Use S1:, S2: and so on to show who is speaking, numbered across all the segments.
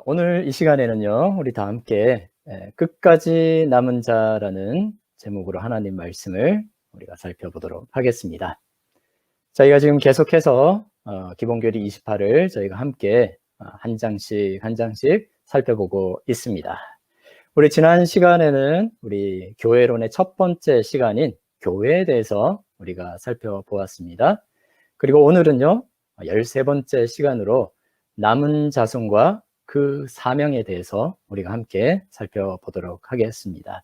S1: 오늘 이 시간에는요, 우리 다 함께 끝까지 남은 자라는 제목으로 하나님 말씀을 우리가 살펴보도록 하겠습니다. 저희가 지금 계속해서 기본교리 28을 저희가 함께 한 장씩 살펴보고 있습니다. 우리 지난 시간에는 우리 교회론의 첫 번째 시간인 교회에 대해서 우리가 살펴보았습니다. 그리고 오늘은요, 13번째 시간으로 남은 자손과 그 사명에 대해서 우리가 함께 살펴보도록 하겠습니다.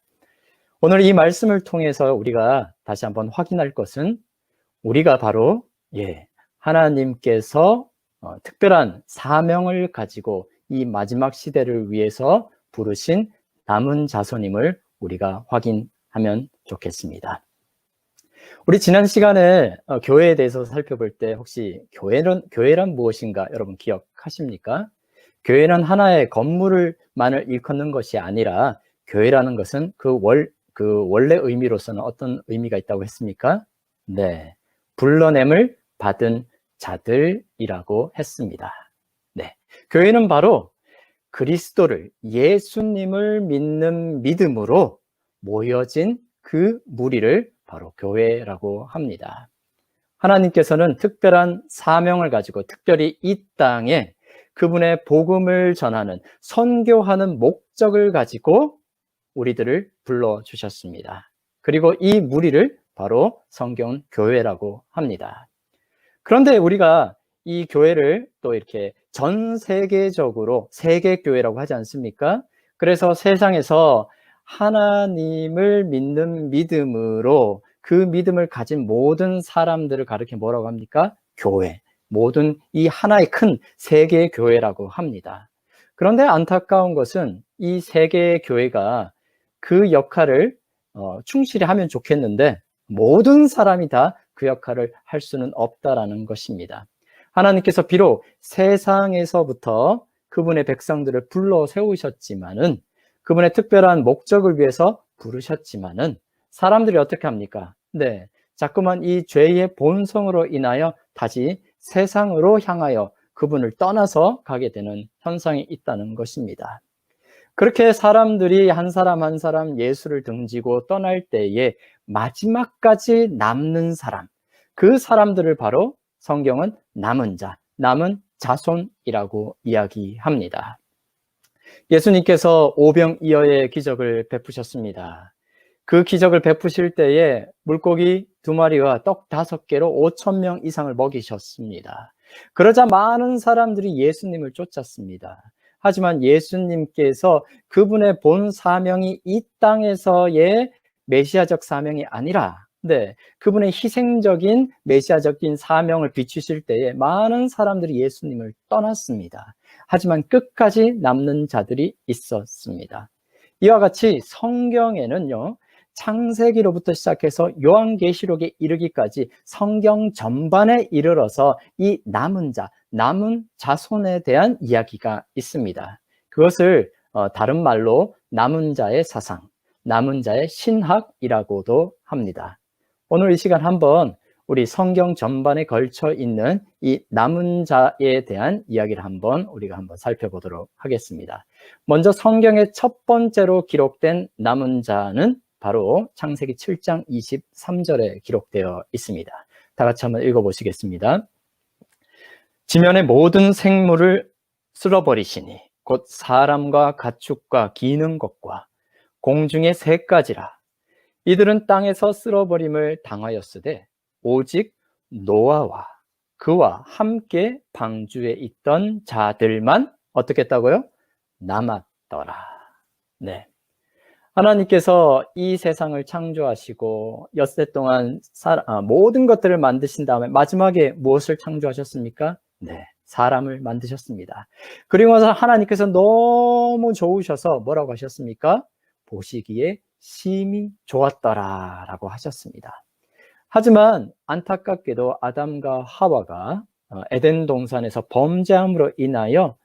S1: 오늘 이 말씀을 통해서 우리가 다시 한번 확인할 것은 우리가 바로 하나님께서 특별한 사명을 가지고 이 마지막 시대를 위해서 부르신 남은 자손임을 우리가 확인하면 좋겠습니다. 우리 지난 시간에 교회에 대해서 살펴볼 때 혹시 교회란 무엇인가 여러분 기억하십니까? 교회는 하나의 건물만을 일컫는 것이 아니라 교회라는 것은 그 원래 의미로서는 어떤 의미가 있다고 했습니까? 네, 불러냄을 받은 자들이라고 했습니다. 네, 교회는 바로 그리스도를, 예수님을 믿는 믿음으로 모여진 그 무리를 바로 교회라고 합니다. 하나님께서는 특별한 사명을 가지고 특별히 이 땅에 그분의 복음을 전하는, 선교하는 목적을 가지고 우리들을 불러주셨습니다. 그리고 이 무리를 바로 성경은 교회라고 합니다. 그런데 우리가 이 교회를 또 이렇게 전 세계적으로 세계교회라고 하지 않습니까? 그래서 세상에서 하나님을 믿는 믿음으로 그 믿음을 가진 모든 사람들을 가르쳐 뭐라고 합니까? 교회. 모든 이 하나의 큰 세계 교회라고 합니다. 그런데 안타까운 것은 이 세계 교회가 그 역할을 충실히 하면 좋겠는데 모든 사람이 다 그 역할을 할 수는 없다라는 것입니다. 하나님께서 비록 세상에서부터 그분의 백성들을 불러 세우셨지만은 그분의 특별한 목적을 위해서 부르셨지만은 사람들이 어떻게 합니까? 네, 자꾸만 이 죄의 본성으로 인하여 다시 세상으로 향하여 그분을 떠나서 가게 되는 현상이 있다는 것입니다. 그렇게 사람들이 한 사람 한 사람 예수를 등지고 떠날 때에 마지막까지 남는 사람, 그 사람들을 바로 성경은 남은 자, 남은 자손이라고 이야기합니다. 예수님께서 오병이어의 기적을 베푸셨습니다. 그 기적을 베푸실 때에 물고기 2마리와 떡 5개로 5,000명 이상을 먹이셨습니다. 그러자 많은 사람들이 예수님을 쫓았습니다. 하지만 예수님께서 그분의 본 사명이 이 땅에서의 메시아적 사명이 아니라 그분의 희생적인 메시아적인 사명을 비추실 때에 많은 사람들이 예수님을 떠났습니다. 하지만 끝까지 남는 자들이 있었습니다. 이와 같이 성경에는요, 창세기로부터 시작해서 요한계시록에 이르기까지 성경 전반에 이르러서 이 남은 자, 남은 자손에 대한 이야기가 있습니다. 그것을 다른 말로 남은 자의 사상, 남은 자의 신학이라고도 합니다. 오늘 이 시간 한번 우리 성경 전반에 걸쳐 있는 이 남은 자에 대한 이야기를 우리가 한번 살펴보도록 하겠습니다. 먼저 성경의 첫 번째로 기록된 남은 자는 바로 창세기 7장 23절에 기록되어 있습니다. 다 같이 한번 읽어보시겠습니다. 지면의 모든 생물을 쓸어버리시니 곧 사람과 가축과 기는 것과 공중의 새까지라. 이들은 땅에서 쓸어버림을 당하였으되 오직 노아와 그와 함께 방주에 있던 자들만 어떻게 했다고요? 남았더라. 네. 하나님께서 이 세상을 창조하시고 엿새 동안 모든 것들을 만드신 다음에 마지막에 무엇을 창조하셨습니까? 네, 사람을 만드셨습니다. 그리고 나서 하나님께서 너무 좋으셔서 뭐라고 하셨습니까? 보시기에 심히 좋았더라 라고 하셨습니다. 하지만 안타깝게도 아담과 하와가 에덴 동산에서 범죄함으로 인하여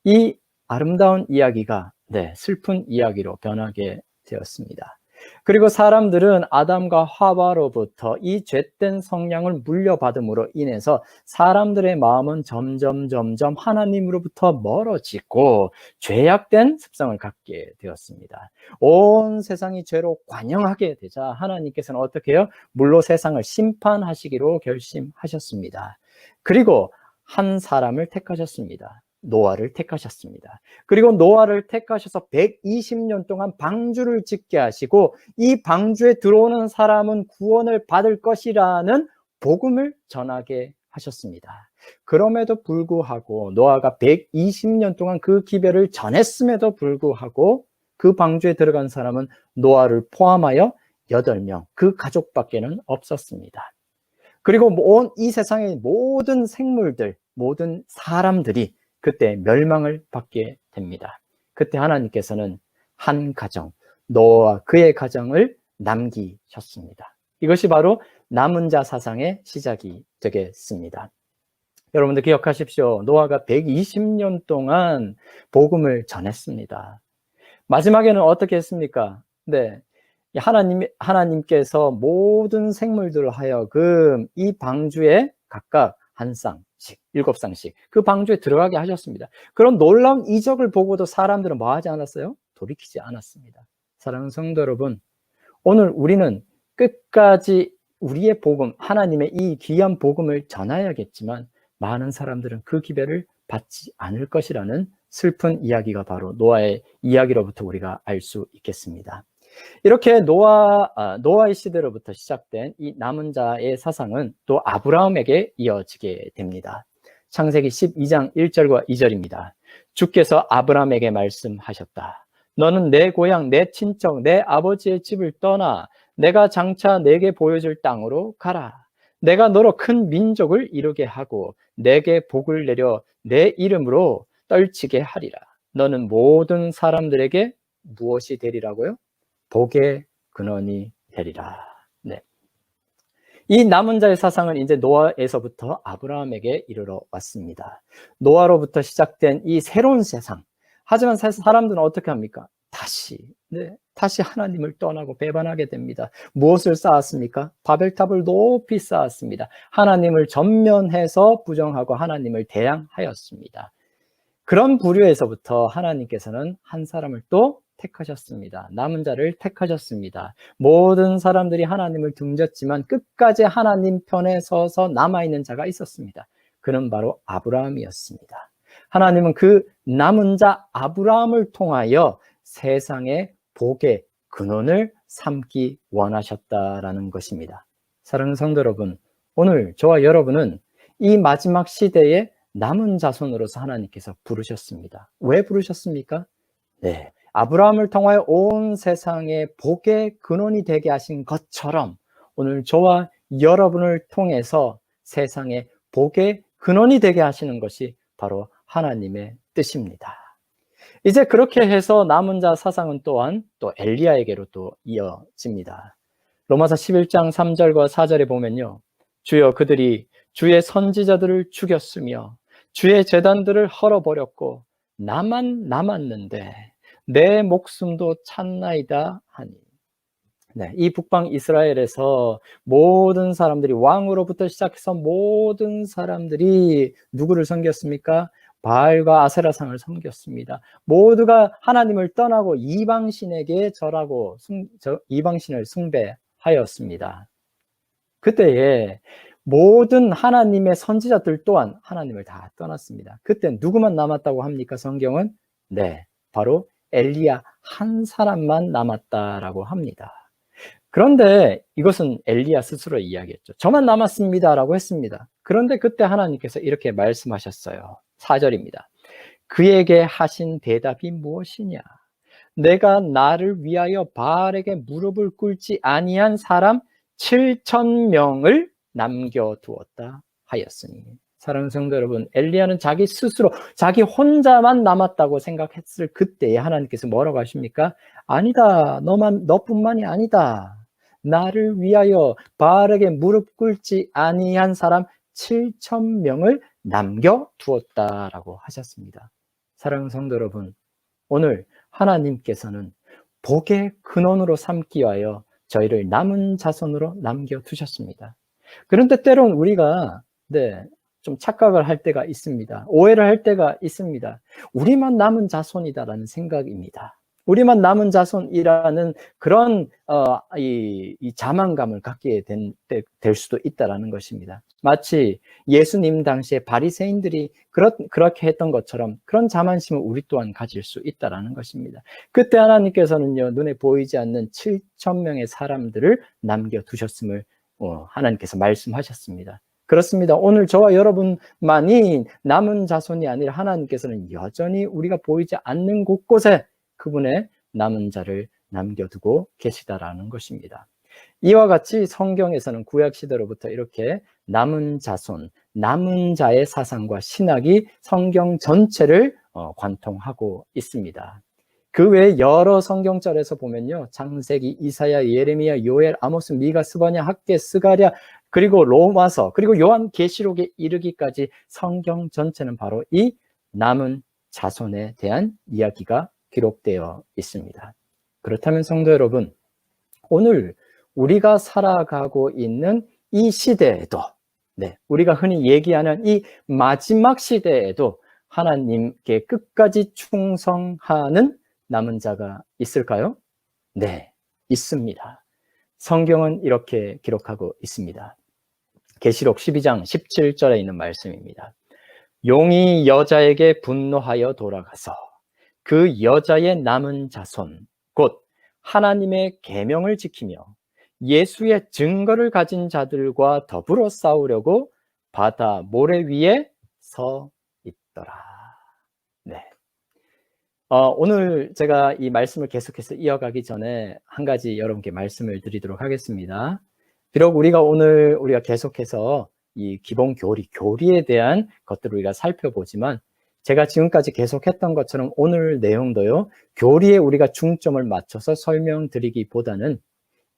S1: 이 아름다운 이야기가 슬픈 이야기로 변하게 되었습니다. 그리고 사람들은 아담과 하와로부터 이 죄된 성향을 물려받음으로 인해서 사람들의 마음은 점점 하나님으로부터 멀어지고 죄악된 습성을 갖게 되었습니다. 온 세상이 죄로 관영하게 되자 하나님께서는 어떻게 해요? 물로 세상을 심판하시기로 결심하셨습니다. 그리고 한 사람을 택하셨습니다. 노아를 택하셨습니다. 그리고 노아를 택하셔서 120년 동안 방주를 짓게 하시고 이 방주에 들어오는 사람은 구원을 받을 것이라는 복음을 전하게 하셨습니다. 그럼에도 불구하고 노아가 120년 동안 그 기별을 전했음에도 불구하고 그 방주에 들어간 사람은 노아를 포함하여 8명, 그 가족밖에는 없었습니다. 그리고 온 이 세상의 모든 생물들, 모든 사람들이 그때 멸망을 받게 됩니다. 그때 하나님께서는 한 가정, 노아와 그의 가정을 남기셨습니다. 이것이 바로 남은 자 사상의 시작이 되겠습니다. 여러분들 기억하십시오. 노아가 120년 동안 복음을 전했습니다. 마지막에는 어떻게 했습니까? 네. 하나님께서 모든 생물들을 하여금 이 방주에 각각 한 쌍씩, 7쌍씩 그 방주에 들어가게 하셨습니다. 그런 놀라운 이적을 보고도 사람들은 뭐 하지 않았어요? 돌이키지 않았습니다. 사랑하는 성도 여러분, 오늘 우리는 끝까지 우리의 복음, 하나님의 이 귀한 복음을 전하야겠지만 많은 사람들은 그 기회를 받지 않을 것이라는 슬픈 이야기가 바로 노아의 이야기로부터 우리가 알 수 있겠습니다. 이렇게 노아의 시대로부터 시작된 이 남은 자의 사상은 또 아브라함에게 이어지게 됩니다. 창세기 12장 1절과 2절입니다. 주께서 아브라함에게 말씀하셨다. 너는 내 고향, 내 친척, 내 아버지의 집을 떠나 내가 장차 내게 보여줄 땅으로 가라. 내가 너로 큰 민족을 이루게 하고 내게 복을 내려 내 이름으로 떨치게 하리라. 너는 모든 사람들에게 무엇이 되리라고요? 복의 근원이 되리라. 네. 이 남은 자의 사상은 이제 노아에서부터 아브라함에게 이르러 왔습니다. 노아로부터 시작된 이 새로운 세상. 하지만 사람들은 어떻게 합니까? 다시 하나님을 떠나고 배반하게 됩니다. 무엇을 쌓았습니까? 바벨탑을 높이 쌓았습니다. 하나님을 전면해서 부정하고 하나님을 대항하였습니다. 그런 부류에서부터 하나님께서는 한 사람을 또 택하셨습니다. 남은 자를 택하셨습니다. 모든 사람들이 하나님을 등졌지만 끝까지 하나님 편에 서서 남아있는 자가 있었습니다. 그는 바로 아브라함이었습니다. 하나님은 그 남은 자 아브라함을 통하여 세상의 복의 근원을 삼기 원하셨다라는 것입니다. 사랑하는 성도 여러분, 오늘 저와 여러분은 이 마지막 시대에 남은 자손으로서 하나님께서 부르셨습니다. 왜 부르셨습니까? 네, 아브라함을 통하여 온 세상의 복의 근원이 되게 하신 것처럼 오늘 저와 여러분을 통해서 세상의 복의 근원이 되게 하시는 것이 바로 하나님의 뜻입니다. 이제 그렇게 해서 남은 자 사상은 또한 또 엘리야에게로 또 이어집니다. 로마서 11장 3절과 4절에 보면요. 주여 그들이 주의 선지자들을 죽였으며 주의 제단들을 헐어버렸고 나만 남았는데 내 목숨도 찾나이다 하니. 네, 이 북방 이스라엘에서 모든 사람들이 왕으로부터 시작해서 모든 사람들이 누구를 섬겼습니까? 바알과 아세라상을 섬겼습니다. 모두가 하나님을 떠나고 이방신에게 절하고 이방신을 숭배하였습니다. 그때에 모든 하나님의 선지자들 또한 하나님을 다 떠났습니다. 그때 누구만 남았다고 합니까? 성경은? 네, 바로 엘리야 한 사람만 남았다라고 합니다. 그런데 이것은 엘리야 스스로 이야기했죠. 저만 남았습니다라고 했습니다. 그런데 그때 하나님께서 이렇게 말씀하셨어요. 4절입니다. 그에게 하신 대답이 무엇이냐? 내가 나를 위하여 바알에게 무릎을 꿇지 아니한 사람 7,000명을 남겨두었다 하였으니. 사랑하는 성도 여러분, 엘리야는 자기 스스로 자기 혼자만 남았다고 생각했을 그때에 하나님께서 뭐라고 하십니까? 아니다. 너뿐만이 아니다. 나를 위하여 바알에게 무릎 꿇지 아니한 사람 7,000명을 남겨두었다라고 하셨습니다. 사랑하는 성도 여러분, 오늘 하나님께서는 복의 근원으로 삼기 위하여 저희를 남은 자손으로 남겨두셨습니다. 그런데 때론 우리가 좀 착각을 할 때가 있습니다. 오해를 할 때가 있습니다. 우리만 남은 자손이다라는 생각입니다. 우리만 남은 자손이라는 그런 이 자만감을 갖게 될 수도 있다라는 것입니다. 마치 예수님 당시에 바리새인들이 그렇게 했던 것처럼 그런 자만심을 우리 또한 가질 수 있다라는 것입니다. 그때 하나님께서는요, 눈에 보이지 않는 7,000명의 사람들을 남겨두셨음을 하나님께서 말씀하셨습니다. 그렇습니다. 오늘 저와 여러분만이 남은 자손이 아니라 하나님께서는 여전히 우리가 보이지 않는 곳곳에 그분의 남은 자를 남겨두고 계시다라는 것입니다. 이와 같이 성경에서는 구약시대로부터 이렇게 남은 자손, 남은 자의 사상과 신학이 성경 전체를 관통하고 있습니다. 그 외에 여러 성경절에서 보면요, 창세기, 이사야, 예레미야, 요엘, 아모스, 미가, 스바냐, 학개, 스가랴, 그리고 로마서, 그리고 요한계시록에 이르기까지 성경 전체는 바로 이 남은 자손에 대한 이야기가 기록되어 있습니다. 그렇다면 성도 여러분, 오늘 우리가 살아가고 있는 이 시대에도, 우리가 흔히 얘기하는 이 마지막 시대에도 하나님께 끝까지 충성하는 남은 자가 있을까요? 네, 있습니다. 성경은 이렇게 기록하고 있습니다. 계시록 12장 17절에 있는 말씀입니다. 용이 여자에게 분노하여 돌아가서 그 여자의 남은 자손, 곧 하나님의 계명을 지키며 예수의 증거를 가진 자들과 더불어 싸우려고 바다 모래 위에 서 있더라. 네. 오늘 제가 이 말씀을 계속해서 이어가기 전에 한 가지 여러분께 말씀을 드리도록 하겠습니다. 비록 우리가 계속해서 이 기본 교리에 대한 것들을 우리가 살펴보지만 제가 지금까지 계속했던 것처럼 오늘 내용도요, 교리에 우리가 중점을 맞춰서 설명드리기보다는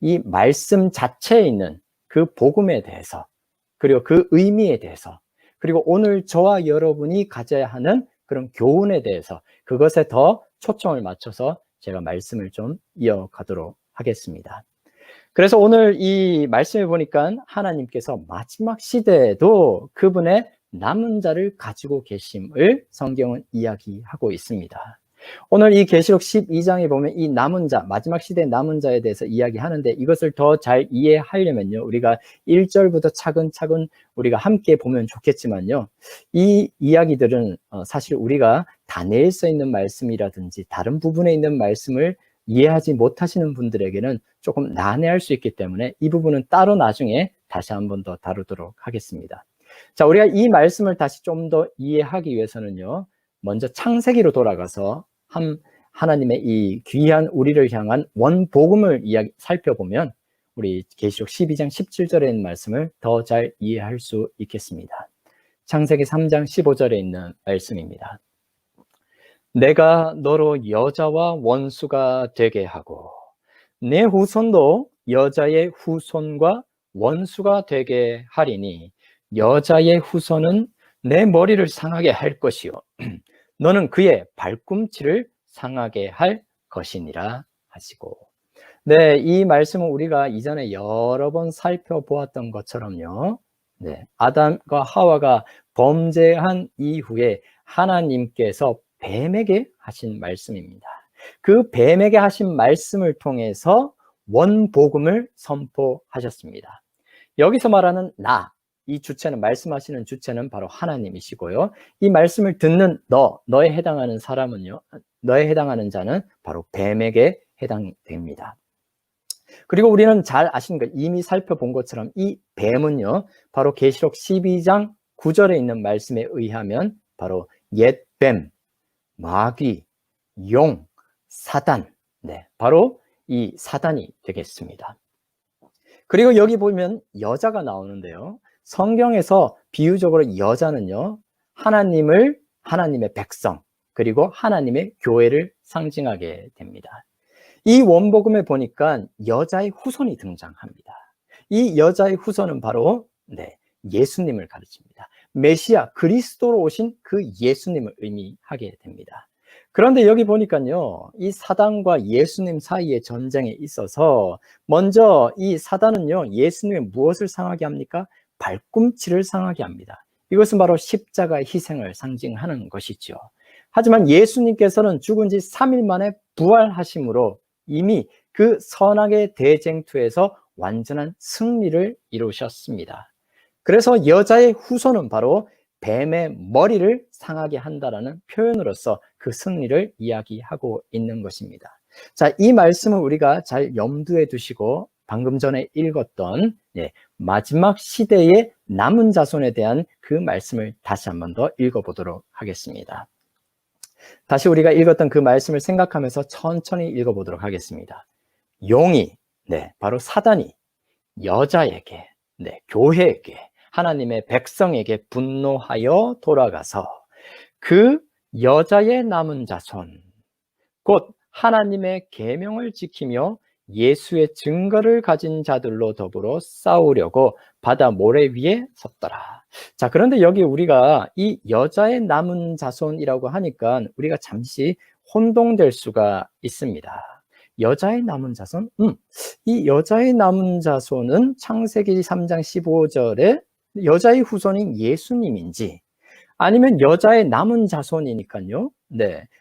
S1: 이 말씀 자체에 있는 그 복음에 대해서, 그리고 그 의미에 대해서, 그리고 오늘 저와 여러분이 가져야 하는 그런 교훈에 대해서 그것에 더 초점을 맞춰서 제가 말씀을 좀 이어가도록 하겠습니다. 그래서 오늘 이 말씀을 보니까 하나님께서 마지막 시대에도 그분의 남은 자를 가지고 계심을 성경은 이야기하고 있습니다. 오늘 이 계시록 12장에 보면 이 남은 자, 마지막 시대의 남은 자에 대해서 이야기하는데 이것을 더 잘 이해하려면요, 우리가 1절부터 차근차근 우리가 함께 보면 좋겠지만요, 이 이야기들은 사실 우리가 다니엘서에 있는 말씀이라든지 다른 부분에 있는 말씀을 이해하지 못하시는 분들에게는 조금 난해할 수 있기 때문에 이 부분은 따로 나중에 다시 한 번 더 다루도록 하겠습니다. 자, 우리가 이 말씀을 다시 좀 더 이해하기 위해서는요, 먼저 창세기로 돌아가서 하나님의 이 귀한 우리를 향한 원복음을 살펴보면 우리 계시록 12장 17절에 있는 말씀을 더 잘 이해할 수 있겠습니다. 창세기 3장 15절에 있는 말씀입니다. 내가 너로 여자와 원수가 되게 하고 내 후손도 여자의 후손과 원수가 되게 하리니 여자의 후손은 내 머리를 상하게 할 것이요 너는 그의 발꿈치를 상하게 할 것이니라 하시고. 네, 이 말씀은 우리가 이전에 여러 번 살펴보았던 것처럼요, 아담과 하와가 범죄한 이후에 하나님께서 뱀에게 하신 말씀입니다. 그 뱀에게 하신 말씀을 통해서 원복음을 선포하셨습니다. 여기서 말하는 이 주체는, 말씀하시는 주체는 바로 하나님이시고요. 이 말씀을 듣는 너에 해당하는 사람은요, 너에 해당하는 자는 바로 뱀에게 해당됩니다. 그리고 우리는 잘 아시는 것, 이미 살펴본 것처럼 이 뱀은요, 바로 계시록 12장 9절에 있는 말씀에 의하면 바로 옛뱀, 마귀, 용, 사단, 바로 이 사단이 되겠습니다. 그리고 여기 보면 여자가 나오는데요, 성경에서 비유적으로 여자는요, 하나님의 백성, 그리고 하나님의 교회를 상징하게 됩니다. 이 원복음에 보니까 여자의 후손이 등장합니다. 이 여자의 후손은 바로 예수님을 가르칩니다. 메시아, 그리스도로 오신 그 예수님을 의미하게 됩니다. 그런데 여기 보니까요, 이 사단과 예수님 사이의 전쟁에 있어서 먼저 이 사단은요, 예수님의 무엇을 상하게 합니까? 발꿈치를 상하게 합니다. 이것은 바로 십자가의 희생을 상징하는 것이죠. 하지만 예수님께서는 죽은 지 3일 만에 부활하심으로 이미 그 선악의 대쟁투에서 완전한 승리를 이루셨습니다. 그래서 여자의 후손은 바로 뱀의 머리를 상하게 한다라는 표현으로서 그 승리를 이야기하고 있는 것입니다. 자, 이 말씀을 우리가 잘 염두에 두시고 방금 전에 읽었던 마지막 시대의 남은 자손에 대한 그 말씀을 다시 한 번 더 읽어보도록 하겠습니다. 다시 우리가 읽었던 그 말씀을 생각하면서 천천히 읽어보도록 하겠습니다. 용이, 바로 사단이 여자에게, 교회에게, 하나님의 백성에게 분노하여 돌아가서 그 여자의 남은 자손, 곧 하나님의 계명을 지키며 예수의 증거를 가진 자들로 더불어 싸우려고 바다 모래 위에 섰더라. 자, 그런데 여기 우리가 이 여자의 남은 자손이라고 하니까 우리가 잠시 혼동될 수가 있습니다. 여자의 남은 자손? 이 여자의 남은 자손은 창세기 3장 15절에 여자의 후손인 예수님인지, 아니면 여자의 남은 자손이니까요,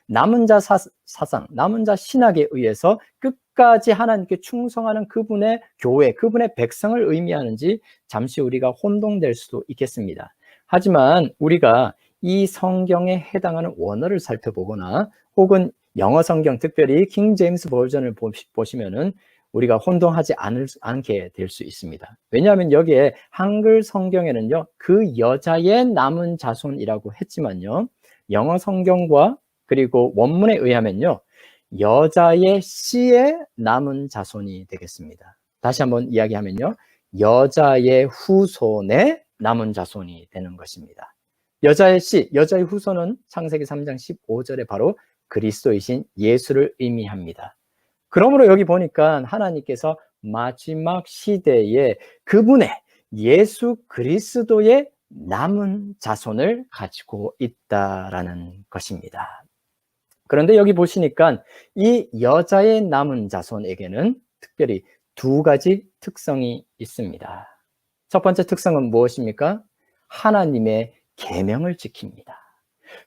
S1: 남은 자 사상, 남은 자 신학에 의해서 끝까지 하나님께 충성하는 그분의 교회, 그분의 백성을 의미하는지 잠시 우리가 혼동될 수도 있겠습니다. 하지만 우리가 이 성경에 해당하는 원어를 살펴보거나 혹은 영어 성경, 특별히 킹 제임스 버전을 보시면은 우리가 혼동하지 않게 될 수 있습니다. 왜냐하면 여기에 한글 성경에는요, 그 여자의 남은 자손이라고 했지만요, 영어 성경과 그리고 원문에 의하면요, 여자의 씨의 남은 자손이 되겠습니다. 다시 한번 이야기하면요, 여자의 후손의 남은 자손이 되는 것입니다. 여자의 씨, 여자의 후손은 창세기 3장 15절에 바로 그리스도이신 예수를 의미합니다. 그러므로 여기 보니까 하나님께서 마지막 시대에 그분의 예수 그리스도의 남은 자손을 가지고 있다라는 것입니다. 그런데 여기 보시니까 이 여자의 남은 자손에게는 특별히 두 가지 특성이 있습니다. 첫 번째 특성은 무엇입니까? 하나님의 계명을 지킵니다.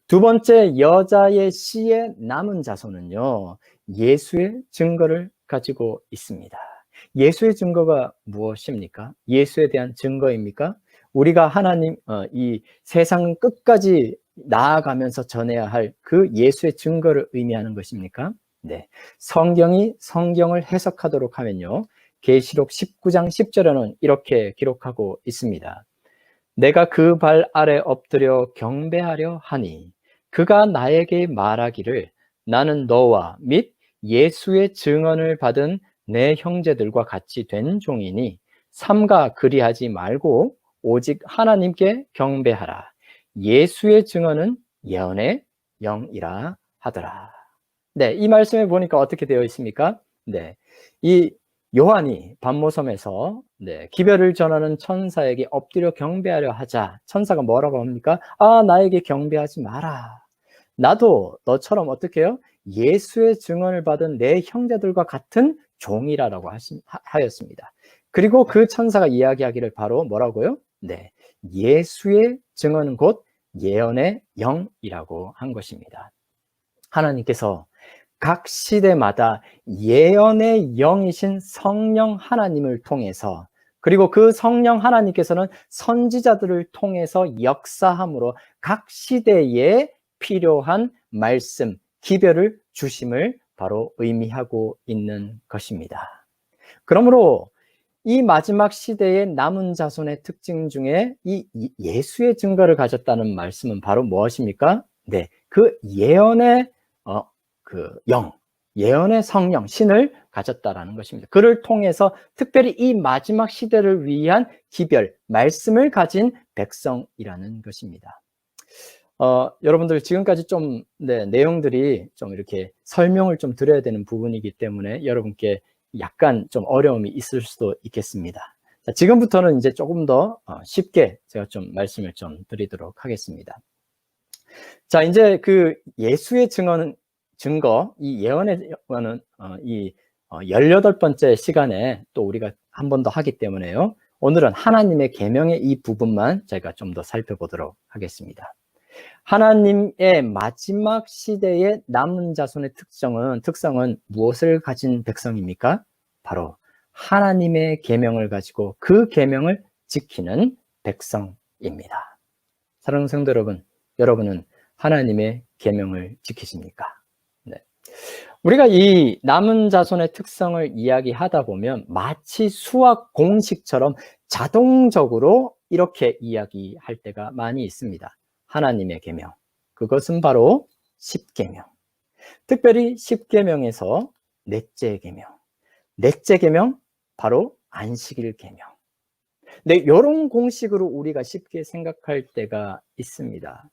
S1: 두 번째, 여자의 씨의 남은 자손은요, 예수의 증거를 가지고 있습니다. 예수의 증거가 무엇입니까? 예수에 대한 증거입니까? 우리가 하나님, 이 세상 끝까지 나아가면서 전해야 할 그 예수의 증거를 의미하는 것입니까? 성경이 성경을 해석하도록 하면요, 계시록 19장 10절에는 이렇게 기록하고 있습니다. 내가 그 발 아래 엎드려 경배하려 하니 그가 나에게 말하기를 나는 너와 및 예수의 증언을 받은 내 형제들과 같이 된 종이니 삼가 그리하지 말고 오직 하나님께 경배하라. 예수의 증언은 예언의 영이라 하더라. 이 말씀에 보니까 어떻게 되어 있습니까? 이 요한이 반모섬에서 기별을 전하는 천사에게 엎드려 경배하려 하자 천사가 뭐라고 합니까? 나에게 경배하지 마라. 나도 너처럼 어떻게 해요? 예수의 증언을 받은 내 형제들과 같은 종이라고 하였습니다. 그리고 그 천사가 이야기하기를 바로 뭐라고요? 예수의 증언은 곧 예언의 영이라고 한 것입니다. 하나님께서 각 시대마다 예언의 영이신 성령 하나님을 통해서, 그리고 그 성령 하나님께서는 선지자들을 통해서 역사함으로 각 시대에 필요한 말씀, 기별을 주심을 바로 의미하고 있는 것입니다. 그러므로 이 마지막 시대의 남은 자손의 특징 중에 이 예수의 증거를 가졌다는 말씀은 바로 무엇입니까? 그 예언의 예언의 성령, 신을 가졌다라는 것입니다. 그를 통해서 특별히 이 마지막 시대를 위한 기별, 말씀을 가진 백성이라는 것입니다. 여러분들 지금까지 좀 내용들이 좀 이렇게 설명을 좀 드려야 되는 부분이기 때문에 여러분께 약간 좀 어려움이 있을 수도 있겠습니다. 자, 지금부터는 이제 조금 더 쉽게 제가 좀 말씀을 좀 드리도록 하겠습니다. 자, 이제 그 예수의 증언은 증거, 이 예언의 는 이 18번째 시간에 또 우리가 한 번 더 하기 때문에요. 오늘은 하나님의 계명의 이 부분만 저희가 좀 더 살펴보도록 하겠습니다. 하나님의 마지막 시대의 남은 자손의 특성은 무엇을 가진 백성입니까? 바로 하나님의 계명을 가지고 그 계명을 지키는 백성입니다. 사랑하는 성도 여러분, 여러분은 하나님의 계명을 지키십니까? 네. 우리가 이 남은 자손의 특성을 이야기하다 보면 마치 수학 공식처럼 자동적으로 이렇게 이야기할 때가 많이 있습니다. 하나님의 계명, 그것은 바로 십계명. 특별히 십계명에서 넷째 계명, 넷째 계명 바로 안식일 계명. 네, 이런 공식으로 우리가 쉽게 생각할 때가 있습니다.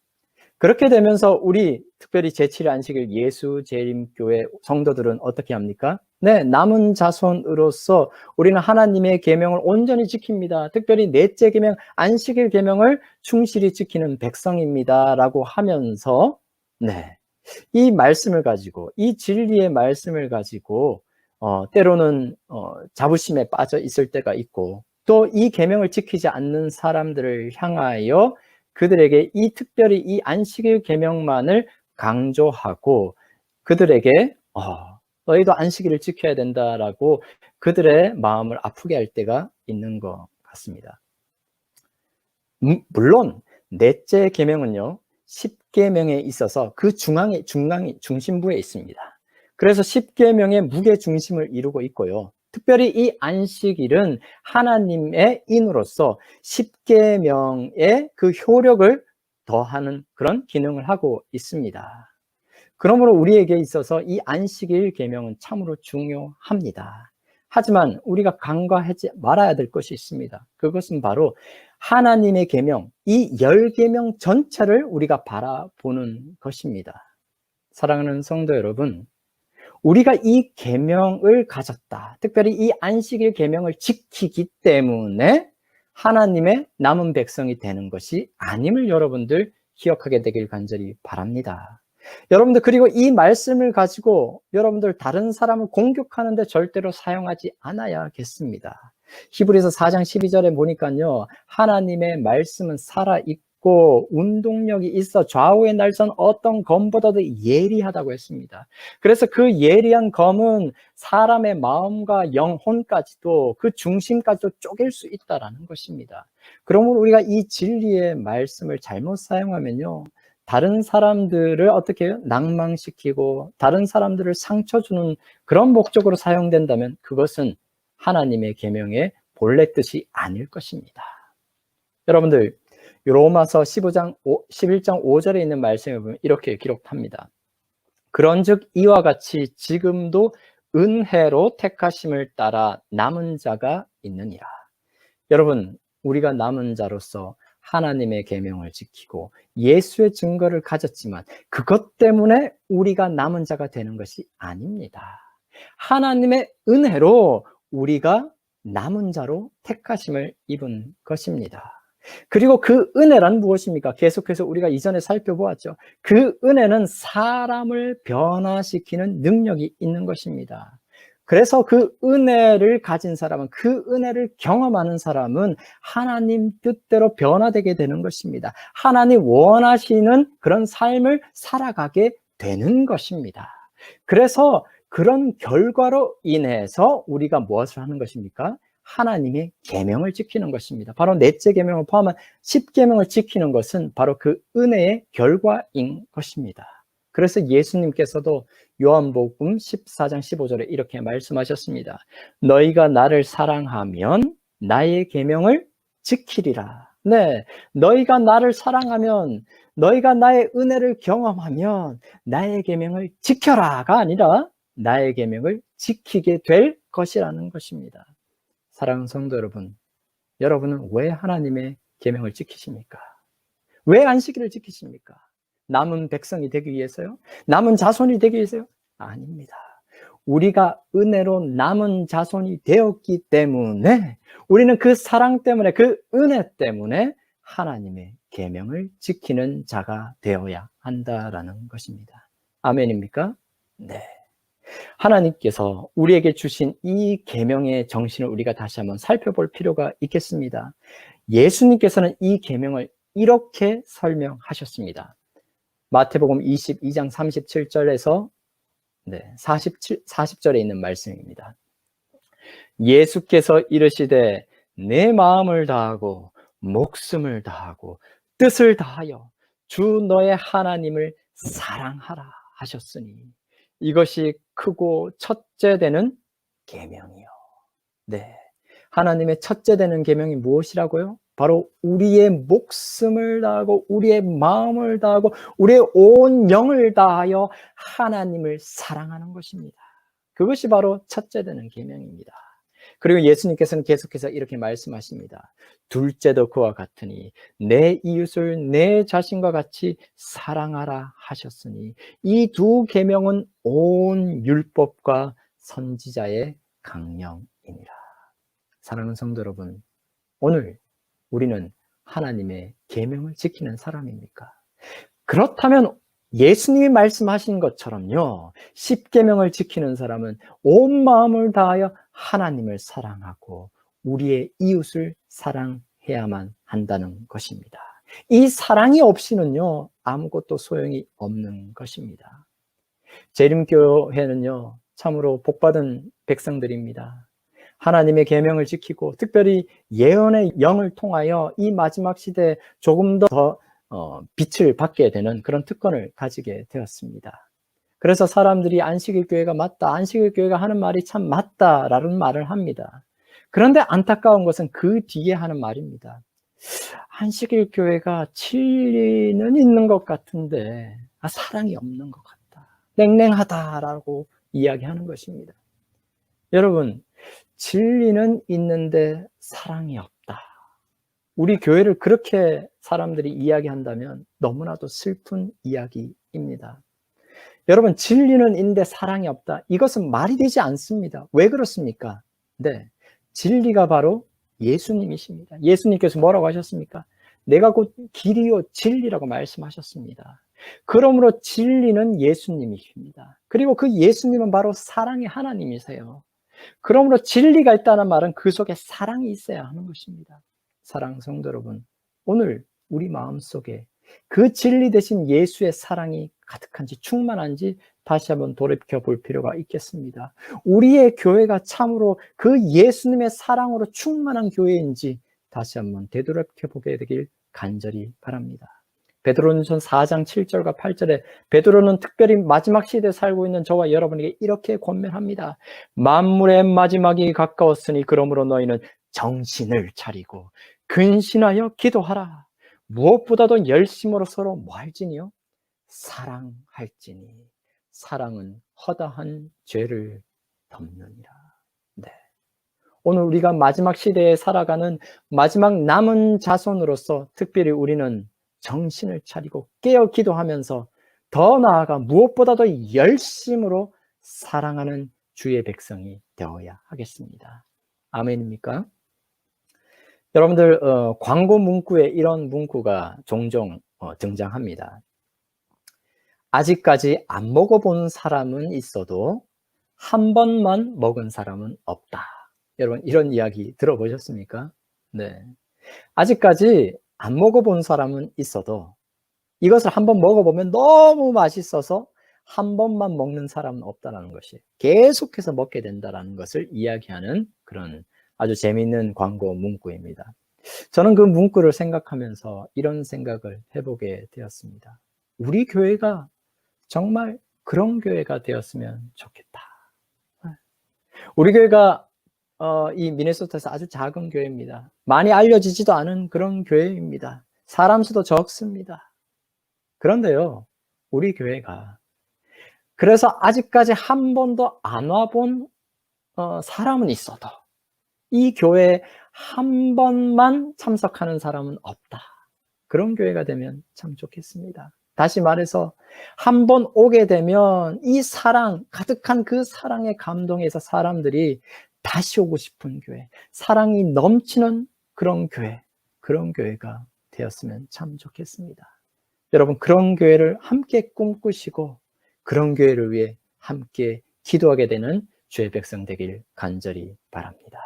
S1: 그렇게 되면서 우리 특별히 제7일 안식일 예수재림교회 성도들은 어떻게 합니까? 네, 남은 자손으로서 우리는 하나님의 계명을 온전히 지킵니다. 특별히 넷째 계명, 안식일 계명을 충실히 지키는 백성입니다라고 하면서 네, 이 말씀을 가지고 이 진리의 말씀을 가지고 때로는 자부심에 빠져 있을 때가 있고 또 이 계명을 지키지 않는 사람들을 향하여 그들에게 특별히 이 안식일 계명만을 강조하고 그들에게 너희도 안식일을 지켜야 된다라고 그들의 마음을 아프게 할 때가 있는 것 같습니다. 물론 넷째 계명은요 10계명에 있어서 그 중심부에 있습니다. 그래서 10계명의 무게 중심을 이루고 있고요. 특별히 이 안식일은 하나님의 인으로서 10계명의 그 효력을 더하는 그런 기능을 하고 있습니다. 그러므로 우리에게 있어서 이 안식일 계명은 참으로 중요합니다. 하지만 우리가 간과하지 말아야 될 것이 있습니다. 그것은 바로 하나님의 계명, 이 10계명 전체를 우리가 바라보는 것입니다. 사랑하는 성도 여러분, 우리가 이 계명을 가졌다. 특별히 이 안식일 계명을 지키기 때문에 하나님의 남은 백성이 되는 것이 아님을 여러분들 기억하게 되길 간절히 바랍니다. 여러분들 그리고 이 말씀을 가지고 여러분들 다른 사람을 공격하는데 절대로 사용하지 않아야겠습니다. 히브리서 4장 12절에 보니까요 하나님의 말씀은 살아있고 운동력이 있어 좌우의 날선 어떤 검보다도 예리하다고 했습니다. 그래서 그 예리한 검은 사람의 마음과 영혼까지도 그 중심까지도 쪼갤 수 있다는 것입니다. 그러므로 우리가 이 진리의 말씀을 잘못 사용하면요 다른 사람들을 어떻게 해요? 낭망시키고 다른 사람들을 상처 주는 그런 목적으로 사용된다면 그것은 하나님의 계명의 본래 뜻이 아닐 것입니다. 여러분들 로마서 11장 5절에 있는 말씀을 보면 이렇게 기록합니다. 그런즉 이와 같이 지금도 은혜로 택하심을 따라 남은 자가 있느니라. 여러분 우리가 남은 자로서 하나님의 계명을 지키고 예수의 증거를 가졌지만 그것 때문에 우리가 남은 자가 되는 것이 아닙니다. 하나님의 은혜로 우리가 남은 자로 택하심을 입은 것입니다. 그리고 그 은혜란 무엇입니까? 계속해서 우리가 이전에 살펴보았죠. 그 은혜는 사람을 변화시키는 능력이 있는 것입니다. 그래서 그 은혜를 가진 사람은 그 은혜를 경험하는 사람은 하나님 뜻대로 변화되게 되는 것입니다. 하나님 원하시는 그런 삶을 살아가게 되는 것입니다. 그래서 그런 결과로 인해서 우리가 무엇을 하는 것입니까? 하나님의 계명을 지키는 것입니다. 바로 넷째 계명을 포함한 10계명을 지키는 것은 바로 그 은혜의 결과인 것입니다. 그래서 예수님께서도 요한복음 14장 15절에 이렇게 말씀하셨습니다. 너희가 나를 사랑하면 나의 계명을 지키리라. 네, 너희가 나를 사랑하면 너희가 나의 은혜를 경험하면 나의 계명을 지켜라가 아니라 나의 계명을 지키게 될 것이라는 것입니다. 사랑하는 성도 여러분, 여러분은 왜 하나님의 계명을 지키십니까? 왜 안식일을 지키십니까? 남은 백성이 되기 위해서요? 남은 자손이 되기 위해서요? 아닙니다. 우리가 은혜로 남은 자손이 되었기 때문에 우리는 그 사랑 때문에 그 은혜 때문에 하나님의 계명을 지키는 자가 되어야 한다라는 것입니다. 아멘입니까? 네. 하나님께서 우리에게 주신 이 계명의 정신을 우리가 다시 한번 살펴볼 필요가 있겠습니다. 예수님께서는 이 계명을 이렇게 설명하셨습니다. 마태복음 22장 37절에서 40절에 있는 말씀입니다. 예수께서 이르시되 내 마음을 다하고 목숨을 다하고 뜻을 다하여 주 너의 하나님을 사랑하라 하셨으니 이것이 크고 첫째 되는 계명이요. 네. 하나님의 첫째 되는 계명이 무엇이라고요? 바로 우리의 목숨을 다하고 우리의 마음을 다하고 우리의 온 영을 다하여 하나님을 사랑하는 것입니다. 그것이 바로 첫째 되는 계명입니다. 그리고 예수님께서는 계속해서 이렇게 말씀하십니다. 둘째도 그와 같으니 내 이웃을 내 자신과 같이 사랑하라 하셨으니 이 두 계명은 온 율법과 선지자의 강령이니라. 사랑하는 성도 여러분, 오늘 우리는 하나님의 계명을 지키는 사람입니까? 그렇다면 예수님이 말씀하신 것처럼요, 십계명을 지키는 사람은 온 마음을 다하여 하나님을 사랑하고 우리의 이웃을 사랑해야만 한다는 것입니다. 이 사랑이 없이는요, 아무것도 소용이 없는 것입니다. 재림교회는요, 참으로 복받은 백성들입니다. 하나님의 계명을 지키고 특별히 예언의 영을 통하여 이 마지막 시대에 조금 더 빛을 받게 되는 그런 특권을 가지게 되었습니다. 그래서 사람들이 안식일 교회가 맞다, 안식일 교회가 하는 말이 참 맞다라는 말을 합니다. 그런데 안타까운 것은 그 뒤에 하는 말입니다. 안식일 교회가 진리는 있는 것 같은데 사랑이 없는 것 같다, 냉랭하다라고 이야기하는 것입니다. 여러분, 진리는 있는데 사랑이 없다. 우리 교회를 그렇게 사람들이 이야기한다면 너무나도 슬픈 이야기입니다. 여러분, 진리는 있는데 사랑이 없다. 이것은 말이 되지 않습니다. 왜 그렇습니까? 네, 진리가 바로 예수님이십니다. 예수님께서 뭐라고 하셨습니까? 내가 곧 길이요 진리라고 말씀하셨습니다. 그러므로 진리는 예수님이십니다. 그리고 그 예수님은 바로 사랑의 하나님이세요. 그러므로 진리가 있다는 말은 그 속에 사랑이 있어야 하는 것입니다. 사랑하는 성도 여러분, 오늘 우리 마음속에 그 진리 대신 예수의 사랑이 가득한지 충만한지 다시 한번 돌이켜 볼 필요가 있겠습니다. 우리의 교회가 참으로 그 예수님의 사랑으로 충만한 교회인지 다시 한번 되돌이켜 보게 되길 간절히 바랍니다. 베드로전서 4장 7절과 8절에 베드로는 특별히 마지막 시대에 살고 있는 저와 여러분에게 이렇게 권면합니다. 만물의 마지막이 가까웠으니 그러므로 너희는 정신을 차리고 근신하여 기도하라. 무엇보다도 열심으로 서로 뭐 할지니요? 사랑할지니 사랑은 허다한 죄를 덮느니라. 네. 오늘 우리가 마지막 시대에 살아가는 마지막 남은 자손으로서 특별히 우리는 정신을 차리고 깨어 기도하면서 더 나아가 무엇보다도 열심으로 사랑하는 주의 백성이 되어야 하겠습니다. 아멘입니까? 여러분들 광고 문구에 이런 문구가 종종 등장합니다. 아직까지 안 먹어본 사람은 있어도 한 번만 먹은 사람은 없다. 여러분 이런 이야기 들어보셨습니까? 네. 아직까지 안 먹어본 사람은 있어도 이것을 한번 먹어보면 너무 맛있어서 한 번만 먹는 사람은 없다는 것이 계속해서 먹게 된다는 것을 이야기하는 그런 아주 재미있는 광고 문구입니다. 저는 그 문구를 생각하면서 이런 생각을 해보게 되었습니다. 우리 교회가 정말 그런 교회가 되었으면 좋겠다. 우리 교회가 이 미네소타에서 아주 작은 교회입니다. 많이 알려지지도 않은 그런 교회입니다. 사람 수도 적습니다. 그런데요, 우리 교회가 그래서 아직까지 한 번도 안 와본 사람은 있어도 이 교회에 한 번만 참석하는 사람은 없다. 그런 교회가 되면 참 좋겠습니다. 다시 말해서 한 번 오게 되면 이 사랑, 가득한 그 사랑의 감동에서 사람들이 다시 오고 싶은 교회, 사랑이 넘치는 그런 교회가 되었으면 참 좋겠습니다. 여러분, 그런 교회를 함께 꿈꾸시고 그런 교회를 위해 함께 기도하게 되는 주의 백성 되길 간절히 바랍니다.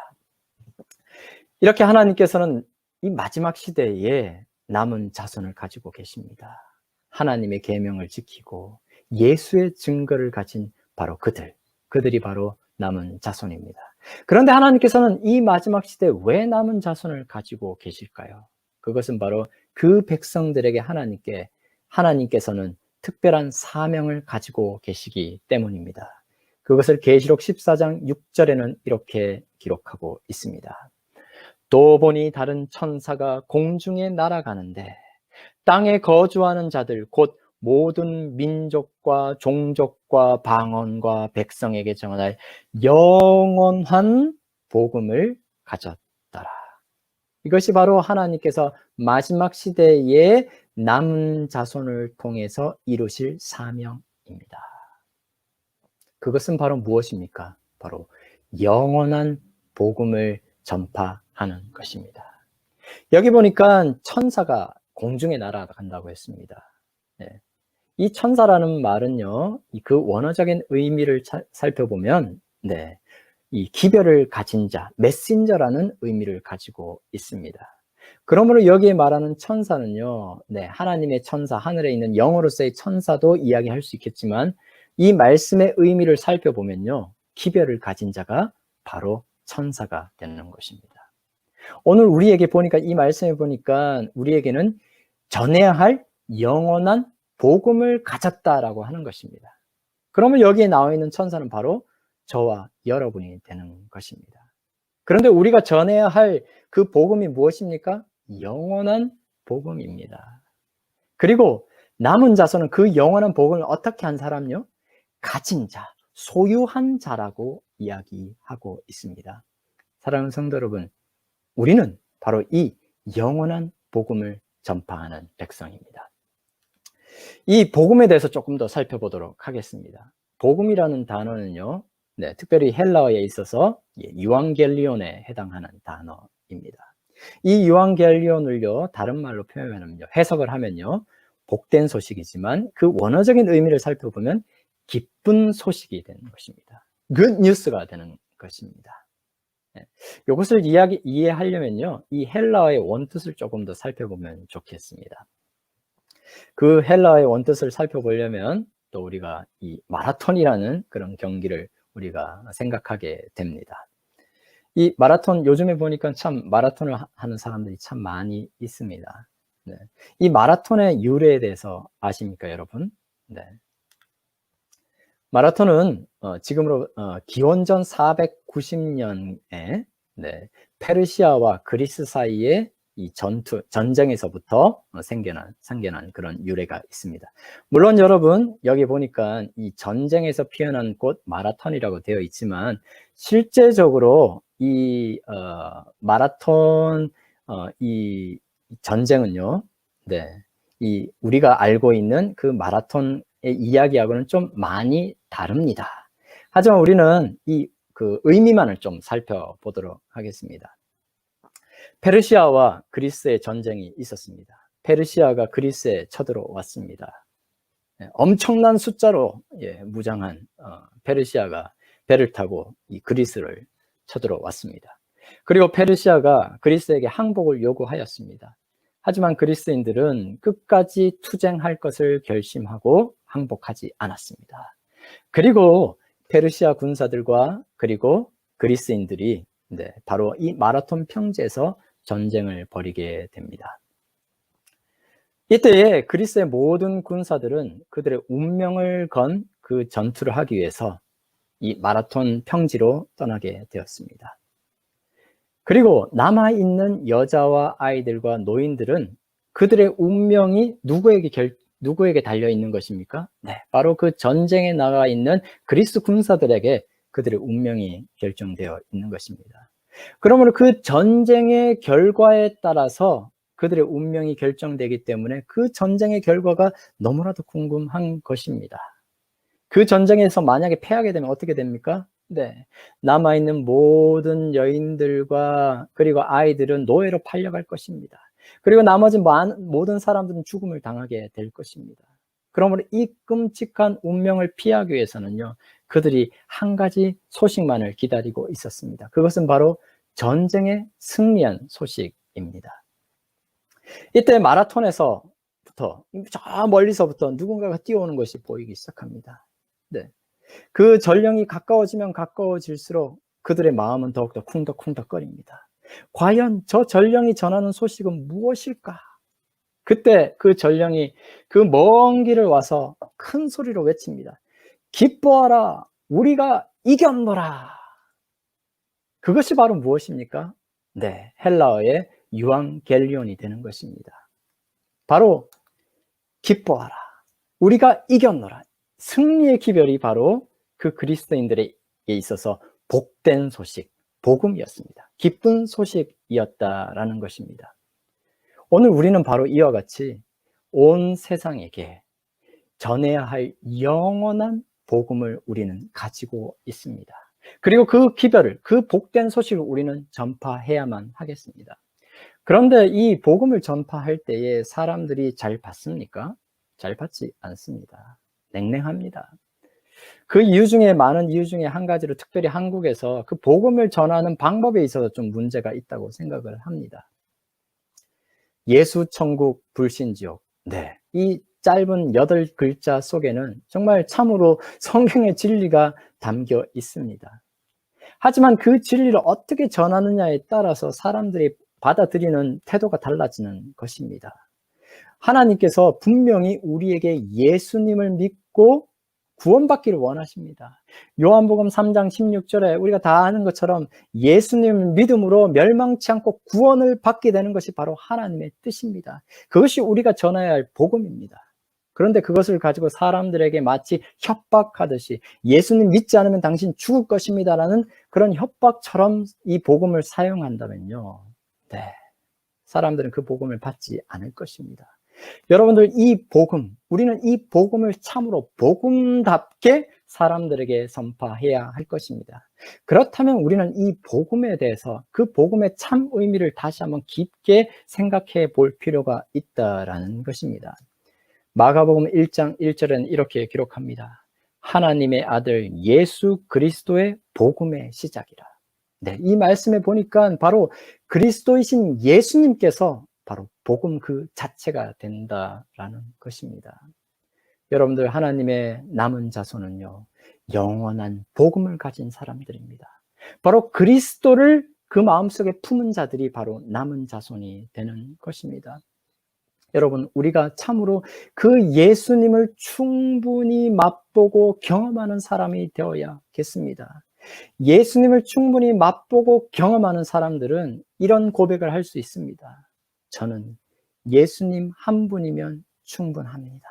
S1: 이렇게 하나님께서는 이 마지막 시대에 남은 자손을 가지고 계십니다. 하나님의 계명을 지키고 예수의 증거를 가진 바로 그들이 바로 남은 자손입니다. 그런데 하나님께서는 이 마지막 시대에 왜 남은 자손을 가지고 계실까요? 그것은 바로 그 백성들에게 하나님께서는 특별한 사명을 가지고 계시기 때문입니다. 그것을 계시록 14장 6절에는 이렇게 기록하고 있습니다. 또 보니 다른 천사가 공중에 날아가는데 땅에 거주하는 자들 곧 모든 민족과 종족과 방언과 백성에게 전할 영원한 복음을 가졌더라. 이것이 바로 하나님께서 마지막 시대에 남은 자손을 통해서 이루실 사명입니다. 그것은 바로 무엇입니까? 바로 영원한 복음을 전파하는 것입니다. 여기 보니까 천사가 공중에 날아간다고 했습니다. 네. 이 천사라는 말은요, 그 원어적인 의미를 살펴보면, 네, 이 기별을 가진 자, 메신저라는 의미를 가지고 있습니다. 그러므로 여기에 말하는 천사는요, 네, 하나님의 천사, 하늘에 있는 영으로서의 천사도 이야기할 수 있겠지만, 이 말씀의 의미를 살펴보면요, 기별을 가진 자가 바로 천사가 되는 것입니다. 오늘 우리에게 보니까 이 말씀에 보니까 우리에게는 전해야 할 영원한 복음을 가졌다라고 하는 것입니다. 그러면 여기에 나와 있는 천사는 바로 저와 여러분이 되는 것입니다. 그런데 우리가 전해야 할 그 복음이 무엇입니까? 영원한 복음입니다. 그리고 남은 자손은 그 영원한 복음을 어떻게 한 사람요? 가진 자, 소유한 자라고 이야기하고 있습니다. 사랑하는 성도 여러분, 우리는 바로 이 영원한 복음을 전파하는 백성입니다. 이 복음에 대해서 조금 더 살펴보도록 하겠습니다. 복음이라는 단어는요, 네, 특별히 헬라어에 있어서 유앙겔리온에 해당하는 단어입니다. 이 유앙겔리온을요, 다른 말로 표현하면요, 해석을 하면요, 복된 소식이지만 그 원어적인 의미를 살펴보면 기쁜 소식이 되는 것입니다. good news가 되는 것입니다. 네, 이것을 이해하려면요, 이 헬라어의 원뜻을 조금 더 살펴보면 좋겠습니다. 그 헬라어의 원뜻을 살펴보려면 또 우리가 이 마라톤이라는 그런 경기를 우리가 생각하게 됩니다. 이 마라톤, 요즘에 보니까 참 마라톤을 하는 사람들이 참 많이 있습니다. 네. 이 마라톤의 유래에 대해서 아십니까, 여러분? 네. 마라톤은 지금으로 기원전 490년에 네, 페르시아와 그리스 사이에 이 전쟁에서부터 생겨난 그런 유래가 있습니다. 물론 여러분, 여기 보니까 이 전쟁에서 피어난 곳 마라톤이라고 되어 있지만 실제적으로 이 마라톤 이 전쟁은요, 네, 이 우리가 알고 있는 그 마라톤의 이야기하고는 좀 많이 다릅니다. 하지만 우리는 그 의미만을 좀 살펴보도록 하겠습니다. 페르시아와 그리스의 전쟁이 있었습니다. 페르시아가 그리스에 쳐들어왔습니다. 엄청난 숫자로 무장한 페르시아가 배를 타고 이 그리스를 쳐들어왔습니다. 그리고 페르시아가 그리스에게 항복을 요구하였습니다. 하지만 그리스인들은 끝까지 투쟁할 것을 결심하고 항복하지 않았습니다. 그리고 페르시아 군사들과 그리고 그리스인들이 바로 이 마라톤 평지에서 전쟁을 벌이게 됩니다. 이때에 그리스의 모든 군사들은 그들의 운명을 건 그 전투를 하기 위해서 이 마라톤 평지로 떠나게 되었습니다. 그리고 남아있는 여자와 아이들과 노인들은 그들의 운명이 누구에게 달려있는 것입니까? 네, 바로 그 전쟁에 나가 있는 그리스 군사들에게 그들의 운명이 결정되어 있는 것입니다. 그러므로 그 전쟁의 결과에 따라서 그들의 운명이 결정되기 때문에 그 전쟁의 결과가 너무나도 궁금한 것입니다. 그 전쟁에서 만약에 패하게 되면 어떻게 됩니까? 네, 남아있는 모든 여인들과 그리고 아이들은 노예로 팔려갈 것입니다. 그리고 나머지 모든 사람들은 죽음을 당하게 될 것입니다. 그러므로 이 끔찍한 운명을 피하기 위해서는요, 그들이 한 가지 소식만을 기다리고 있었습니다. 그것은 바로 전쟁에 승리한 소식입니다. 이때 마라톤에서부터 저 멀리서부터 누군가가 뛰어오는 것이 보이기 시작합니다. 네. 그 전령이 가까워지면 가까워질수록 그들의 마음은 더욱더 쿵덕쿵덕거립니다. 과연 저 전령이 전하는 소식은 무엇일까? 그때 그 전령이 그 먼 길을 와서 큰 소리로 외칩니다. 기뻐하라, 우리가 이겼노라. 그것이 바로 무엇입니까? 네, 헬라어의 유앙겔리온이 되는 것입니다. 바로 기뻐하라, 우리가 이겼노라. 승리의 기별이 바로 그 그리스도인들에게 있어서 복된 소식, 복음이었습니다. 기쁜 소식이었다라는 것입니다. 오늘 우리는 바로 이와 같이 온 세상에게 전해야 할 영원한 복음을 우리는 가지고 있습니다. 그리고 그 기별을, 그 복된 소식을 우리는 전파해야만 하겠습니다. 그런데 이 복음을 전파할 때에 사람들이 잘 받습니까? 잘 받지 않습니다. 냉랭합니다. 그 이유 중에 많은 이유 중에 한 가지로 특별히 한국에서 그 복음을 전하는 방법에 있어서 좀 문제가 있다고 생각을 합니다. 예수, 천국, 불신지옥. 네. 이 짧은 8글자 속에는 정말 참으로 성경의 진리가 담겨 있습니다. 하지만 그 진리를 어떻게 전하느냐에 따라서 사람들이 받아들이는 태도가 달라지는 것입니다. 하나님께서 분명히 우리에게 예수님을 믿고 구원받기를 원하십니다. 요한복음 3장 16절에 우리가 다 아는 것처럼 예수님 믿음으로 멸망치 않고 구원을 받게 되는 것이 바로 하나님의 뜻입니다. 그것이 우리가 전해야 할 복음입니다. 그런데 그것을 가지고 사람들에게 마치 협박하듯이 예수님 믿지 않으면 당신 죽을 것입니다라는 그런 협박처럼 이 복음을 사용한다면요, 네, 사람들은 그 복음을 받지 않을 것입니다. 여러분들, 이 복음, 우리는 이 복음을 참으로 복음답게 사람들에게 전파해야 할 것입니다. 그렇다면 우리는 이 복음에 대해서 그 복음의 참 의미를 다시 한번 깊게 생각해 볼 필요가 있다라는 것입니다. 마가복음 1장 1절에는 이렇게 기록합니다. 하나님의 아들 예수 그리스도의 복음의 시작이라. 네, 이 말씀에 보니까 바로 그리스도이신 예수님께서 바로 복음 그 자체가 된다라는 것입니다. 여러분들, 하나님의 남은 자손은요, 영원한 복음을 가진 사람들입니다. 바로 그리스도를 그 마음속에 품은 자들이 바로 남은 자손이 되는 것입니다. 여러분, 우리가 참으로 그 예수님을 충분히 맛보고 경험하는 사람이 되어야겠습니다. 예수님을 충분히 맛보고 경험하는 사람들은 이런 고백을 할 수 있습니다. 저는 예수님 한 분이면 충분합니다.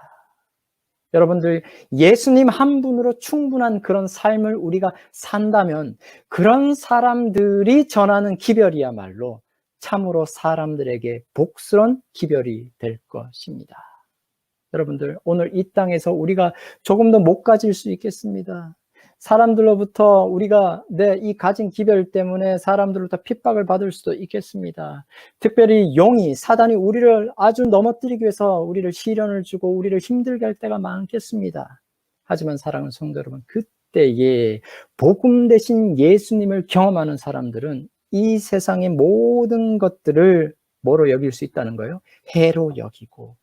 S1: 여러분들, 예수님 한 분으로 충분한 그런 삶을 우리가 산다면 그런 사람들이 전하는 기별이야말로 참으로 사람들에게 복스러운 기별이 될 것입니다. 여러분들, 오늘 이 땅에서 우리가 조금 더 못 가질 수 있겠습니다. 사람들로부터 우리가 이 가진 기별 때문에 사람들로부터 핍박을 받을 수도 있겠습니다. 특별히 용이, 사단이 우리를 아주 넘어뜨리기 위해서 우리를 시련을 주고 우리를 힘들게 할 때가 많겠습니다. 하지만 사랑하는 성도 여러분, 그때에 복음 대신 예수님을 경험하는 사람들은 이 세상의 모든 것들을 뭐로 여길 수 있다는 거예요? 해로 여기고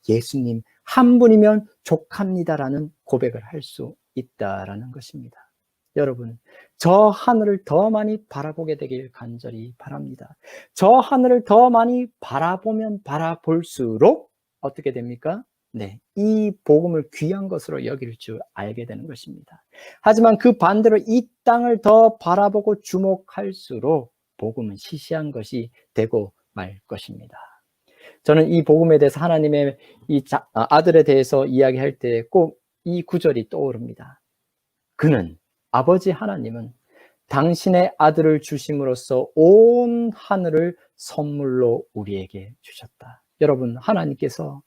S1: 예수님 한 분이면 족합니다라는 고백을 할 수 있다라는 것입니다. 여러분, 저 하늘을 더 많이 바라보게 되길 간절히 바랍니다. 저 하늘을 더 많이 바라보면 바라볼수록 어떻게 됩니까? 네, 이 복음을 귀한 것으로 여길 줄 알게 되는 것입니다. 하지만 그 반대로 이 땅을 더 바라보고 주목할수록 복음은 시시한 것이 되고 말 것입니다. 저는 이 복음에 대해서 하나님의 이 아들에 대해서 이야기할 때 꼭 이 구절이 떠오릅니다. 그는, 아버지 하나님은 당신의 아들을 주심으로써 온 하늘을 선물로 우리에게 주셨다. 여러분, 하나님께서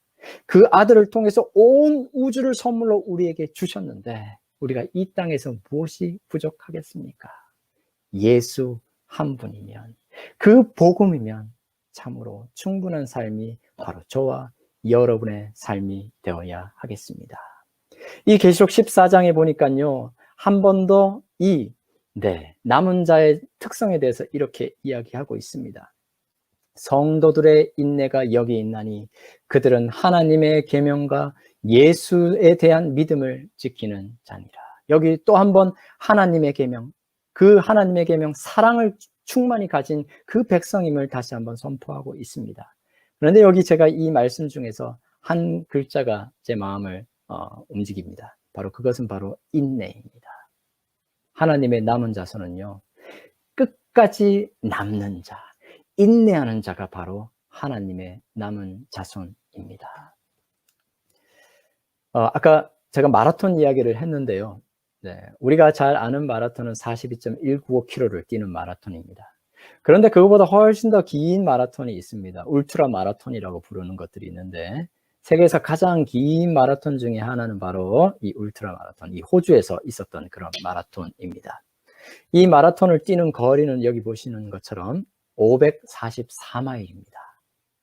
S1: 그 아들을 통해서 온 우주를 선물로 우리에게 주셨는데 우리가 이 땅에서 무엇이 부족하겠습니까? 예수 한 분이면, 그 복음이면 참으로 충분한 삶이 바로 저와 여러분의 삶이 되어야 하겠습니다. 이 계시록 14장에 보니까요, 한 번 더 남은 자의 특성에 대해서 이렇게 이야기하고 있습니다. 성도들의 인내가 여기 있나니 그들은 하나님의 계명과 예수에 대한 믿음을 지키는 자니라. 여기 또 한 번 하나님의 계명, 그 하나님의 계명, 사랑을 충만히 가진 그 백성임을 다시 한번 선포하고 있습니다. 그런데 여기 제가 이 말씀 중에서 한 글자가 제 마음을 움직입니다. 바로 그것은 바로 인내입니다. 하나님의 남은 자손은요, 끝까지 남는 자, 인내하는 자가 바로 하나님의 남은 자손입니다. 아까 제가 마라톤 이야기를 했는데요. 네, 우리가 잘 아는 마라톤은 42.195km를 뛰는 마라톤입니다. 그런데 그거보다 훨씬 더 긴 마라톤이 있습니다. 울트라 마라톤이라고 부르는 것들이 있는데 세계에서 가장 긴 마라톤 중에 하나는 바로 이 울트라 마라톤, 이 호주에서 있었던 그런 마라톤입니다. 이 마라톤을 뛰는 거리는 여기 보시는 것처럼 544마일입니다.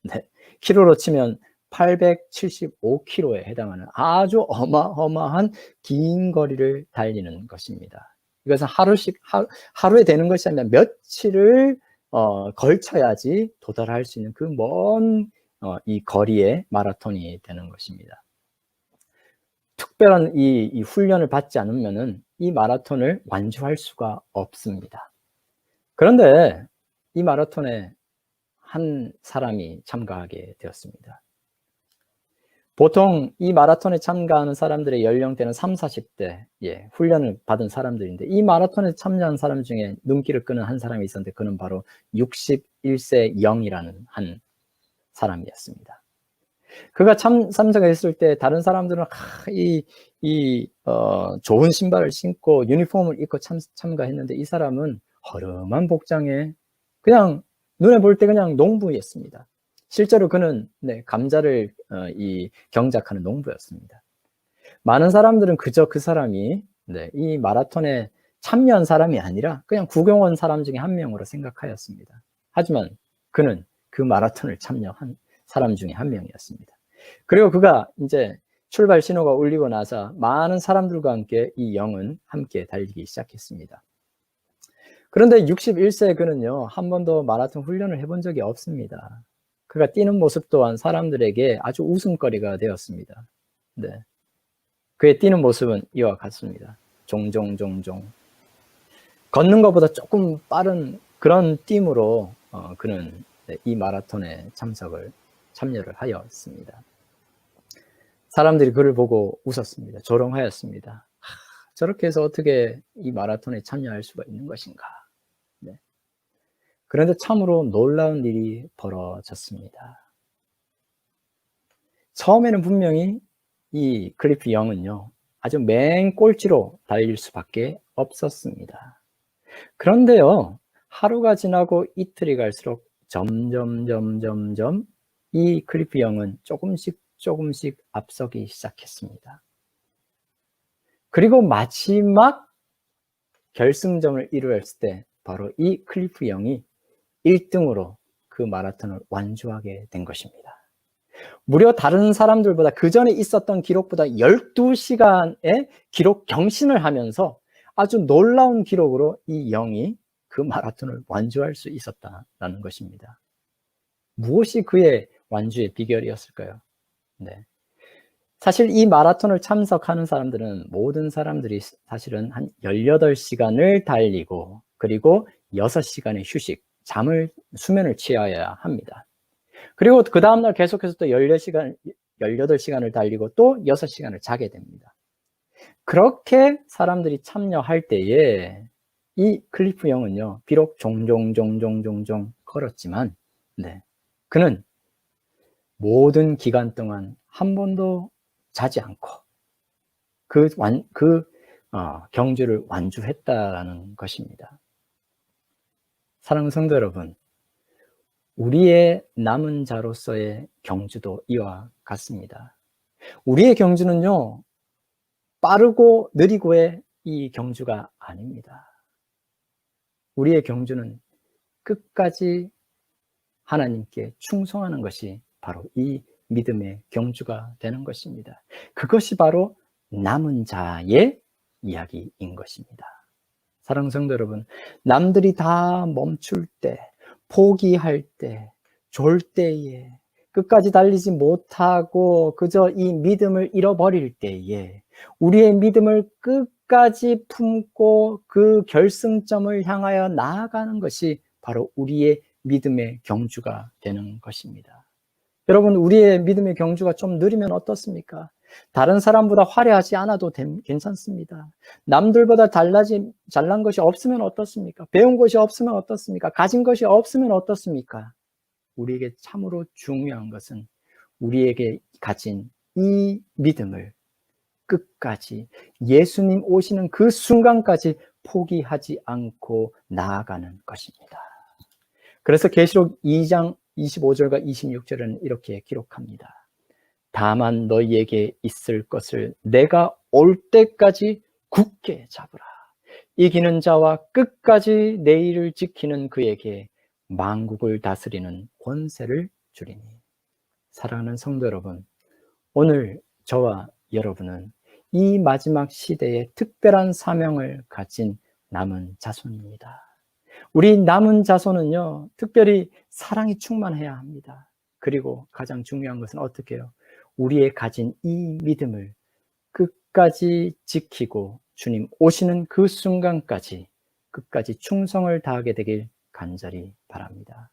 S1: 네, 키로로 치면 875km에 해당하는 아주 어마어마한 긴 거리를 달리는 것입니다. 이것은 하루에 되는 것이 아니라 며칠을 걸쳐야지 도달할 수 있는 그 먼 이 거리의 마라톤이 되는 것입니다. 특별한 이 훈련을 받지 않으면은 이 마라톤을 완주할 수가 없습니다. 그런데 이 마라톤에 한 사람이 참가하게 되었습니다. 보통 이 마라톤에 참가하는 사람들의 연령대는 30, 40대 훈련을 받은 사람들인데 이 마라톤에 참여한 사람 중에 눈길을 끄는 한 사람이 있었는데 그는 바로 61세 영이라는 한 사람이었습니다. 그가 참석했을 때 다른 사람들은 좋은 신발을 신고 유니폼을 입고 참가했는데 이 사람은 허름한 복장에 그냥 눈에 볼 때 그냥 농부였습니다. 실제로 그는 감자를 경작하는 농부였습니다. 많은 사람들은 그저 그 사람이 이 마라톤에 참여한 사람이 아니라 그냥 구경 온 사람 중에 한 명으로 생각하였습니다. 하지만 그는 그 마라톤을 참여한 사람 중에 한 명이었습니다. 그리고 그가 이제 출발 신호가 울리고 나서 많은 사람들과 함께 이 영은 함께 달리기 시작했습니다. 그런데 61세 그는요, 한 번도 마라톤 훈련을 해본 적이 없습니다. 그가 뛰는 모습 또한 사람들에게 아주 웃음거리가 되었습니다. 네. 그의 뛰는 모습은 이와 같습니다. 종종종종. 걷는 것보다 조금 빠른 그런 뛰임으로 그는 이 마라톤에 참여를 하였습니다. 사람들이 그를 보고 웃었습니다. 조롱하였습니다. 저렇게 해서 어떻게 이 마라톤에 참여할 수가 있는 것인가. 네. 그런데 참으로 놀라운 일이 벌어졌습니다. 처음에는 분명히 이 클리프 영은요, 아주 맨 꼴찌로 달릴 수밖에 없었습니다. 그런데요, 하루가 지나고 이틀이 갈수록 점점 이 클리프 영은 조금씩 앞서기 시작했습니다. 그리고 마지막 결승점을 이루었을 때 바로 이 클리프 영이 1등으로 그 마라톤을 완주하게 된 것입니다. 무려 다른 사람들보다 그 전에 있었던 기록보다 12시간의 기록 경신을 하면서 아주 놀라운 기록으로 이 영이 그 마라톤을 완주할 수 있었다는 것입니다. 무엇이 그의 완주의 비결이었을까요? 네. 사실 이 마라톤을 참석하는 사람들은 모든 사람들이 사실은 한 18시간을 달리고 그리고 6시간의 휴식, 수면을 취해야 합니다. 그리고 그 다음날 계속해서 또 18시간을 달리고 또 6시간을 자게 됩니다. 그렇게 사람들이 참여할 때에 이 클리프 영은요, 비록 종종 걸었지만, 그는 모든 기간 동안 한 번도 자지 않고 경주를 완주했다라는 것입니다. 사랑하는 성도 여러분, 우리의 남은 자로서의 경주도 이와 같습니다. 우리의 경주는요, 빠르고 느리고의 이 경주가 아닙니다. 우리의 경주는 끝까지 하나님께 충성하는 것이 바로 이 믿음의 경주가 되는 것입니다. 그것이 바로 남은 자의 이야기인 것입니다. 사랑하는 성도 여러분, 남들이 다 멈출 때, 포기할 때, 졸 때에, 끝까지 달리지 못하고 그저 이 믿음을 잃어버릴 때에 우리의 믿음을 끝까지 품고 그 결승점을 향하여 나아가는 것이 바로 우리의 믿음의 경주가 되는 것입니다. 여러분, 우리의 믿음의 경주가 좀 느리면 어떻습니까? 다른 사람보다 화려하지 않아도 괜찮습니다. 남들보다 잘난 것이 없으면 어떻습니까? 배운 것이 없으면 어떻습니까? 가진 것이 없으면 어떻습니까? 우리에게 참으로 중요한 것은 우리에게 가진 이 믿음을 끝까지 예수님 오시는 그 순간까지 포기하지 않고 나아가는 것입니다. 그래서 계시록 2장 25절과 26절은 이렇게 기록합니다. 다만 너희에게 있을 것을 내가 올 때까지 굳게 잡으라. 이기는 자와 끝까지 내 일을 지키는 그에게 만국을 다스리는 권세를 주리니. 사랑하는 성도 여러분, 오늘 저와 여러분은 이 마지막 시대에 특별한 사명을 가진 남은 자손입니다. 우리 남은 자손은요, 특별히 사랑이 충만해야 합니다. 그리고 가장 중요한 것은 어떻게 해요? 우리의 가진 이 믿음을 끝까지 지키고 주님 오시는 그 순간까지 끝까지 충성을 다하게 되길 간절히 바랍니다.